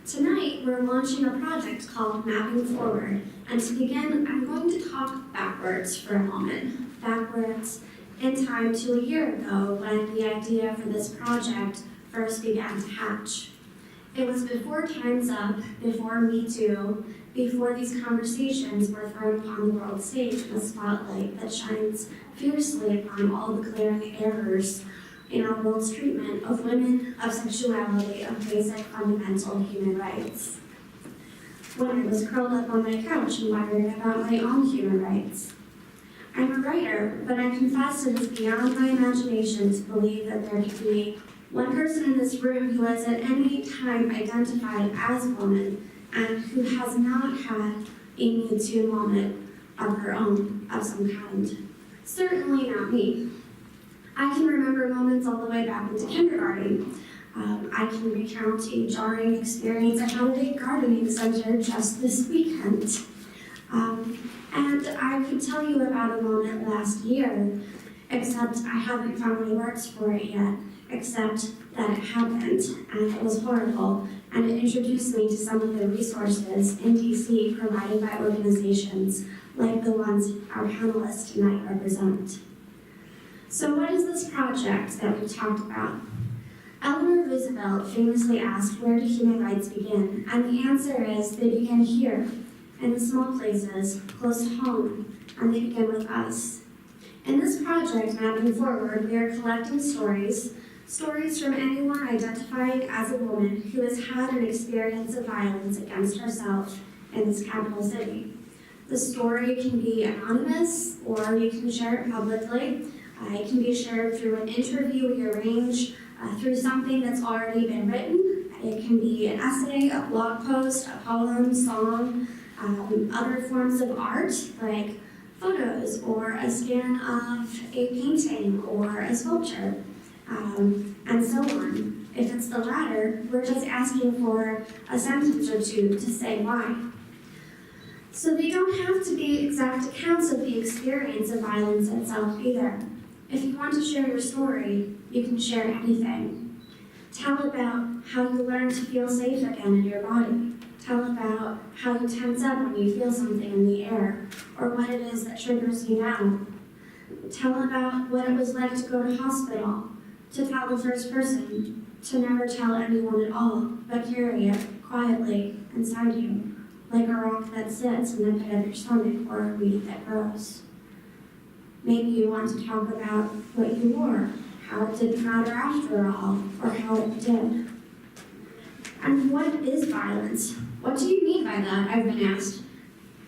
Tonight, we're launching a project called Mapping Forward, and to begin, I'm going to talk backwards for a moment. Backwards in time to a year ago when the idea for this project first began to hatch. It was before Time's Up, before Me Too, before these conversations were thrown upon the world stage in a spotlight that shines fiercely upon all the glaring errors in our world's treatment of women, of sexuality, of basic fundamental human rights. When I was curled up on my couch and wondering about my own human rights. I'm a writer, but I confess it is beyond my imagination to believe that there could be one person in this room who has at any time identified as a woman and who has not had a Me Too moment of her own, of some kind. Certainly not me. I can remember moments all the way back into kindergarten. I can recount a jarring experience I had at a gardening center just this weekend. And I could tell you about a moment last year, except I haven't found any words for it yet, except that it happened, and it was horrible, and it introduced me to some of the resources in DC provided by organizations like the ones our panelists tonight represent. So what is this project that we talked about? Eleanor Roosevelt famously asked, where do human rights begin? And the answer is, they begin here, in the small places, close to home, and they begin with us. In this project, Mapping Forward, we are collecting stories from anyone identifying as a woman who has had an experience of violence against herself in this capital city. The story can be anonymous, or you can share it publicly. It can be shared through an interview we arrange, through something that's already been written. It can be an essay, a blog post, a poem, song, other forms of art, like photos, or a scan of a painting, or a sculpture, and so on. If it's the latter, we're just asking for a sentence or two to say why. So they don't have to be exact accounts of the experience of violence itself either. If you want to share your story, you can share anything. Tell about how you learn to feel safe again in your body. Tell about how you tense up when you feel something in the air, or what it is that triggers you now. Tell about what it was like to go to hospital, to tell the first person, to never tell anyone at all, but carry it quietly inside you, like a rock that sits in the pit of your stomach or a weed that grows. Maybe you want to talk about what you wore, how it didn't matter after all, or how it did. And what is violence? What do you mean by that, I've been asked.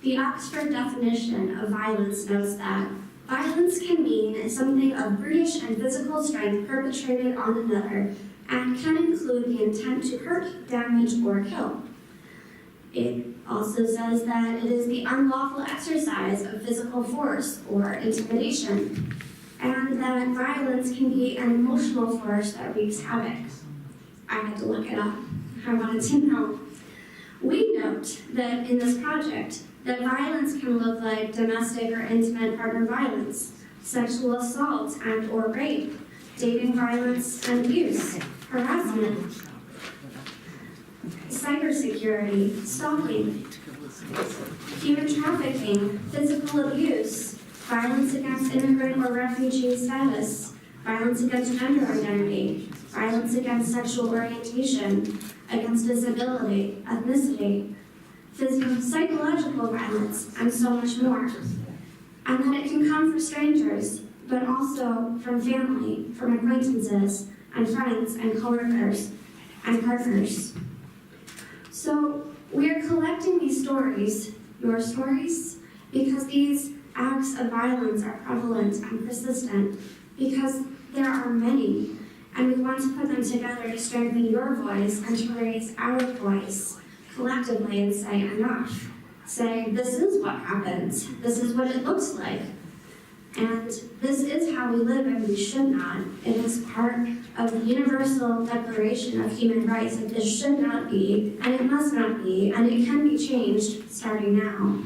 The Oxford definition of violence notes that violence can mean something of brutish and physical strength perpetrated on another, and can include the intent to hurt, damage, or kill. It also says that it is the unlawful exercise of physical force or intimidation, and that violence can be an emotional force that wreaks havoc. I had to look it up. I wanted to know. We note that in this project, that violence can look like domestic or intimate partner violence, sexual assault and or rape, dating violence and abuse, harassment, cybersecurity, stalking, human trafficking, physical abuse, violence against immigrant or refugee status, violence against gender identity, violence against sexual orientation, against disability, ethnicity, physical, psychological violence, and so much more. And that it can come from strangers, but also from family, from acquaintances, and friends, and coworkers, and partners. So we're collecting these stories, your stories, because these acts of violence are prevalent and persistent, because there are many, and we want to put them together to strengthen your voice and to raise our voice collectively and say enough. Say, this is what happens, this is what it looks like, and this is how we live and we should not. It is part of the Universal Declaration of Human Rights that this should not be, and it must not be, and it can be changed starting now.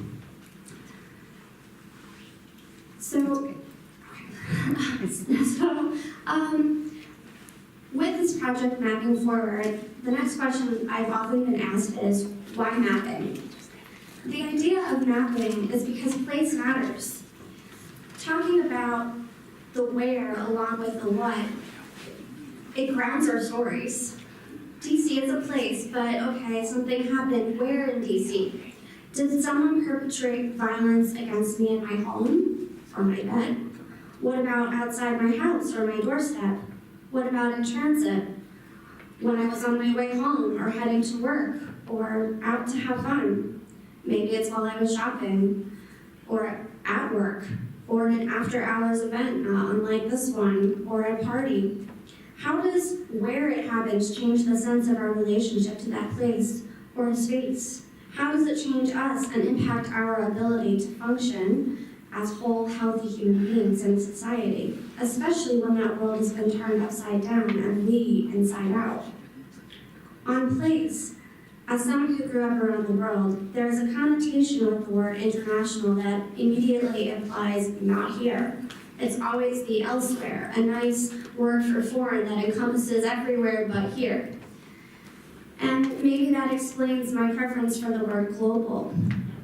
With this project mapping forward, the next question I've often been asked is, why mapping? The idea of mapping is because place matters. Talking about the where along with the what, it grounds our stories. DC is a place, but okay, something happened. Where in DC? Did someone perpetrate violence against me in my home or my bed? What about outside my house or my doorstep? What about in transit? When I was on my way home or heading to work or out to have fun? Maybe it's while I was shopping or at work or an after-hours event, not unlike this one, or a party. How does where it happens change the sense of our relationship to that place or space? How does it change us and impact our ability to function as whole, healthy human beings in society, especially when that world has been turned upside down and we inside out? On place, as someone who grew up around the world, there is a connotation with the word international that immediately implies not here. It's always the elsewhere, a nice word for foreign that encompasses everywhere but here. And maybe that explains my preference for the word global.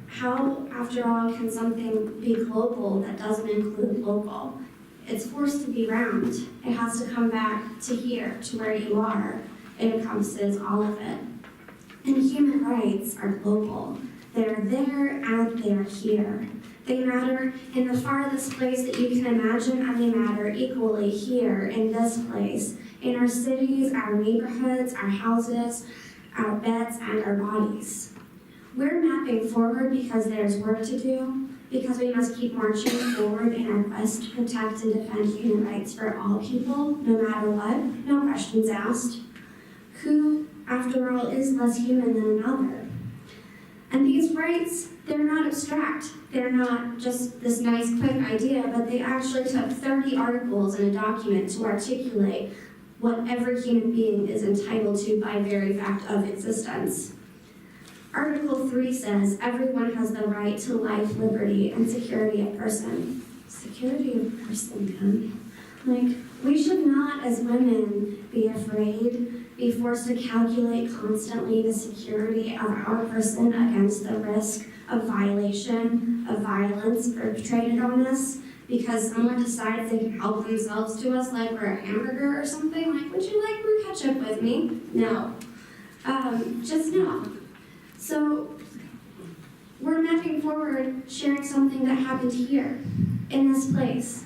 How, after all, can something be global that doesn't include local? It's forced to be round. It has to come back to here, to where you are. It encompasses all of it. And human rights are global. They're there and they're here. They matter in the farthest place that you can imagine, and they matter equally here in this place, in our cities, our neighborhoods, our houses, our beds, and our bodies. We're mapping forward because there's work to do, because we must keep marching forward in our quest to protect and defend human rights for all people, no matter what, no questions asked. Who, after all, is less human than another? And these rights, they're not abstract. They're not just this nice, quick idea, but they actually took 30 articles in a document to articulate what every human being is entitled to by very fact of existence. Article 3 says, everyone has the right to life, liberty, and security of person. Security of person, Like, we should not, as women, be afraid, be forced to calculate constantly the security of our person against the risk of violation, of violence perpetrated on us, because someone decides they can help themselves to us like we're a hamburger or something. Like, would you like more ketchup with me? No. Just no. So, we're mapping forward, sharing something that happened here, in this place.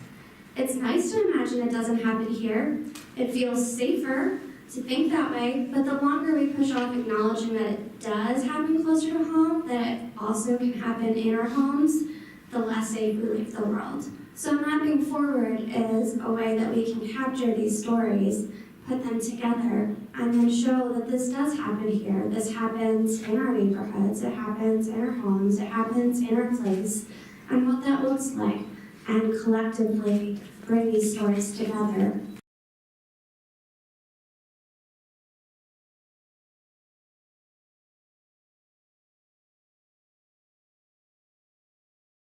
It's nice to imagine it doesn't happen here. It feels safer to think that way, but the longer we push off acknowledging that it does happen closer to home, that it also can happen in our homes, the less safe we leave the world. So mapping forward is a way that we can capture these stories, put them together, and then show that this does happen here. This happens in our neighborhoods, it happens in our homes, it happens in our place, and what that looks like, and collectively bring these stories together